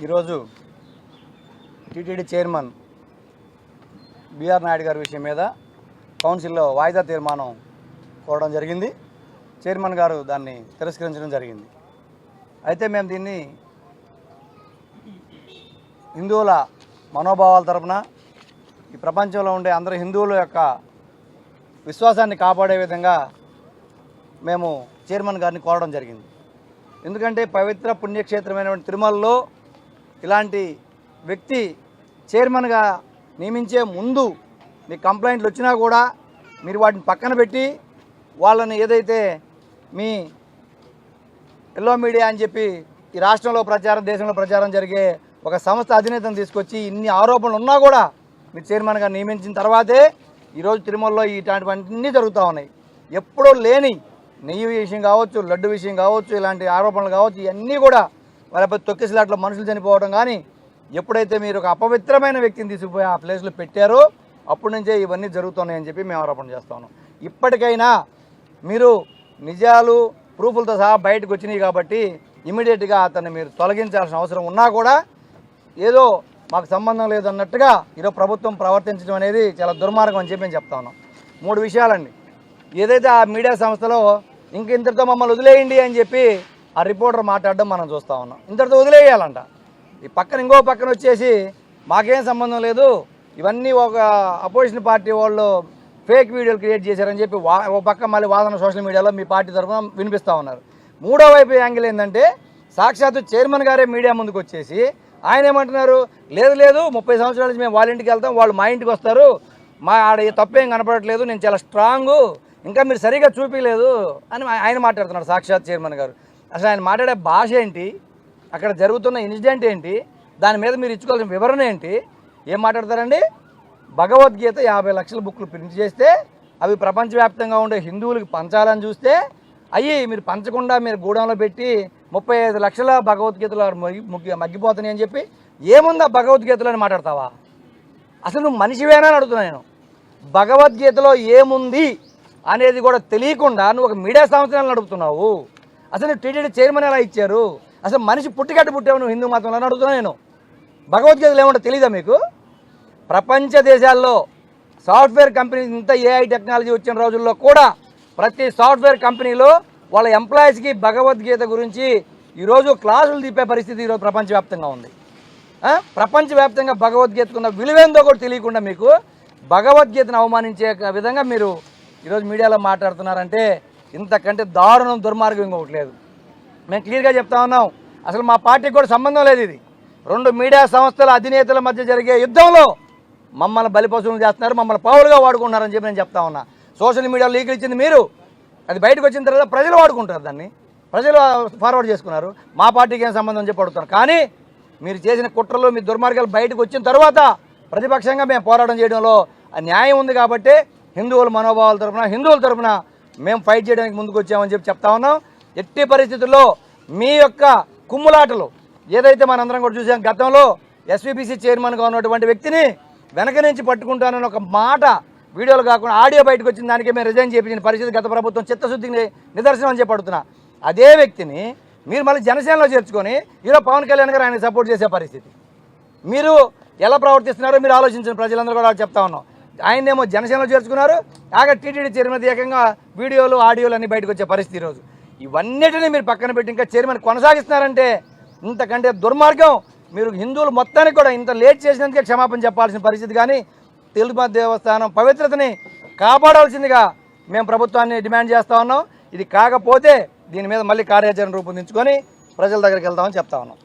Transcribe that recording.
ఈరోజు TTD chairman BR Naidu గారి విషయం మీద కౌన్సిల్లో వాయిదా తీర్మానం కోరడం జరిగింది. చైర్మన్ గారు దాన్ని తిరస్కరించడం జరిగింది. అయితే మేము దీన్ని హిందువుల మనోభావాల తరపున ఈ ప్రపంచంలో ఉండే అందరు హిందువుల యొక్క విశ్వాసాన్ని కాపాడే విధంగా మేము చైర్మన్ గారిని కోరడం జరిగింది. ఎందుకంటే పవిత్ర పుణ్యక్షేత్రమైనటువంటి తిరుమలలో ఇలాంటి వ్యక్తి చైర్మన్గా నియమించే ముందు మీకు కంప్లైంట్లు వచ్చినా కూడా మీరు వాటిని పక్కన పెట్టి వాళ్ళని ఏదైతే మీ ఎల్లో మీడియా అని చెప్పి ఈ రాష్ట్రంలో ప్రచారం దేశంలో ప్రచారం జరిగే ఒక సంస్థ అధినేతను తీసుకొచ్చి ఇన్ని ఆరోపణలు ఉన్నా కూడా మీరు చైర్మన్గా నియమించిన తర్వాతే ఈరోజు తిరుమలలో ఇట్లాంటివన్నీ జరుగుతూ ఉన్నాయి. ఎప్పుడూ లేని నెయ్యి విషయం కావచ్చు, లడ్డు విషయం కావచ్చు, ఇలాంటి ఆరోపణలు కావచ్చు, ఇవన్నీ కూడా వాళ్ళపై తొక్కిసలాట్లో మనుషులు చనిపోవడం కానీ ఎప్పుడైతే మీరు ఒక అపవిత్రమైన వ్యక్తిని తీసుకుపోయి ఆ ప్లేస్లో పెట్టారో అప్పటి నుంచే ఇవన్నీ జరుగుతున్నాయని చెప్పి మేము ఆరోపణ చేస్తా ఉన్నాం. ఇప్పటికైనా మీరు నిజాలు ప్రూఫ్లతో సహా బయటకు వచ్చినాయి కాబట్టి ఇమీడియట్గా అతన్ని మీరు తొలగించాల్సిన అవసరం ఉన్నా కూడా ఏదో మాకు సంబంధం లేదన్నట్టుగా ఈరోజు ప్రభుత్వం ప్రవర్తించడం అనేది చాలా దుర్మార్గం అని చెప్పి మేము చెప్తా ఉన్నాం. 3 విషయాలండి. ఏదైతే ఆ మీడియా సంస్థలో ఇంతటితో మమ్మల్ని వదిలేయండి అని చెప్పి ఆ రిపోర్టర్ మాట్లాడడం మనం చూస్తూ ఉన్నాం. ఇంతటితో వదిలేయాలంట. ఈ పక్కన ఇంకో పక్కన వచ్చేసి మాకేం సంబంధం లేదు, ఇవన్నీ ఒక అపోజిషన్ పార్టీ వాళ్ళు ఫేక్ వీడియోలు క్రియేట్ చేశారని చెప్పి ఒక పక్క మళ్ళీ వాదన సోషల్ మీడియాలో మీ పార్టీ తరఫున వినిపిస్తూ ఉన్నారు. మూడో వైపు యాంగిల్ ఏంటంటే సాక్షాత్తు చైర్మన్ గారే మీడియా ముందుకు వచ్చేసి ఆయన ఏమంటున్నారు, లేదు 30 సంవత్సరాల నుంచి మేము వాళ్ళ ఇంటికి వెళ్తాం, వాళ్ళు మా ఇంటికి వస్తారు, మా ఆడ తప్పేం కనపడట్లేదు, నేను చాలా స్ట్రాంగు, ఇంకా మీరు సరిగా చూపించలేదు అని ఆయన మాట్లాడుతున్నాడు సాక్షాత్ చైర్మన్ గారు. అసలు ఆయన మాట్లాడే భాష ఏంటి, అక్కడ జరుగుతున్న ఇన్సిడెంట్ ఏంటి, దాని మీద మీరు ఇచ్చుకోవాల్సిన వివరణ ఏంటి, ఏం మాట్లాడతారండి? భగవద్గీత 50 లక్షల బుక్లు ప్రింట్ చేస్తే అవి ప్రపంచవ్యాప్తంగా ఉండే హిందువులకి పంచాలని చూస్తే మీరు పంచకుండా మీరు గూడెంలో పెట్టి 35 లక్షల భగవద్గీతలు మగ్గిపోతున్నాయి అని చెప్పి ఏముందా భగవద్గీతలో అని మాట్లాడతావా? అసలు నువ్వు మనిషివేనా అని అడుగుతున్నా నేను. భగవద్గీతలో ఏముంది అనేది కూడా తెలియకుండా నువ్వు ఒక మీడియా సంస్థలను నడుపుతున్నావు. అసలు నువ్వు టీటీడీ చైర్మన్ ఎలా ఇచ్చారు? అసలు మనిషి పుట్టికట్టు పుట్టావు నువ్వు హిందూ మతంలో అని అడుగుతున్నా నేను. భగవద్గీతలో ఏమంటో తెలీదా మీకు? ప్రపంచ దేశాల్లో సాఫ్ట్వేర్ కంపెనీ ఇంత ఏఐ టెక్నాలజీ వచ్చిన రోజుల్లో కూడా ప్రతి సాఫ్ట్వేర్ కంపెనీలో వాళ్ళ ఎంప్లాయీస్కి భగవద్గీత గురించి ఈరోజు క్లాసులు తిప్పే పరిస్థితి ఈరోజు ప్రపంచవ్యాప్తంగా ఉంది. ప్రపంచవ్యాప్తంగా భగవద్గీతకున్న విలువేందో కూడా తెలియకుండా మీకు భగవద్గీతను అవమానించే విధంగా మీరు ఈరోజు మీడియాలో మాట్లాడుతున్నారంటే ఇంతకంటే దారుణం దుర్మార్గం ఇంకొకటి లేదు. మేము క్లియర్గా చెప్తా ఉన్నాం, అసలు మా పార్టీకి కూడా సంబంధం లేదు. ఇది 2 మీడియా సంస్థల అధినేతల మధ్య జరిగే యుద్ధంలో మమ్మల్ని బలిపశువులు చేస్తున్నారు, మమ్మల్ని పావులుగా వాడుకుంటున్నారని చెప్పి నేను చెప్తా ఉన్నా. సోషల్ మీడియాలో లీకులు ఇచ్చింది మీరు, అది బయటకు వచ్చిన తర్వాత ప్రజలు వాడుకుంటారు, దాన్ని ప్రజలు ఫార్వర్డ్ చేసుకున్నారు. మా పార్టీకి ఏం సంబంధం చెప్పి అడుగుతారు. కానీ మీరు చేసిన కుట్రలు మీ దుర్మార్గాలు బయటకు వచ్చిన తర్వాత ప్రతిపక్షంగా మేము పోరాటం చేయడంలో న్యాయం ఉంది కాబట్టి హిందువుల మనోభావాల తరఫున హిందువుల తరఫున మేము ఫైట్ చేయడానికి ముందుకు వచ్చామని చెప్పి చెప్తా ఉన్నాం. ఎట్టి పరిస్థితుల్లో మీ యొక్క కుమ్ములాటలు ఏదైతే మనందరం కూడా చూసాం, గతంలో ఎస్వీబీసీ చైర్మన్గా ఉన్నటువంటి వ్యక్తిని వెనక నుంచి పట్టుకుంటానని ఒక మాట వీడియోలు కాకుండా ఆడియో బయటకు వచ్చిన దానికే మేము రిజైన్ చేయించిన పరిస్థితి గత ప్రభుత్వం చిత్తశుద్ధికి నిదర్శనం అని చెప్పి అడుగుతున్నా. అదే వ్యక్తిని మీరు మళ్ళీ జనసేనలో చేర్చుకొని ఈరోజు పవన్ కళ్యాణ్ గారు ఆయన సపోర్ట్ చేసే పరిస్థితి. మీరు ఎలా ప్రవర్తిస్తున్నారో మీరు ఆలోచించిన ప్రజలందరూ కూడా చెప్తా ఉన్నాం. ఆయనేమో జనసేనలో చేర్చుకున్నారు, టీటీడీ చైర్మన్ ఏకంగా వీడియోలు ఆడియోలు అన్నీ బయటకు వచ్చే పరిస్థితి ఈరోజు. ఇవన్నిటినీ మీరు పక్కన పెట్టి ఇంకా చైర్మన్ కొనసాగిస్తున్నారంటే ఇంతకంటే దుర్మార్గం. మీరు హిందువులు మొత్తానికి కూడా ఇంత లేట్ చేసినందుకే క్షమాపణ చెప్పాల్సిన పరిస్థితి. కానీ తిరుమల దేవస్థానం పవిత్రతని కాపాడాల్సిందిగా మేము ప్రభుత్వాన్ని డిమాండ్ చేస్తూ ఉన్నాం. ఇది కాకపోతే దీని మీద మళ్ళీ కార్యాచరణ రూపొందించుకొని ప్రజల దగ్గరికి వెళ్తామని చెప్తా ఉన్నాం.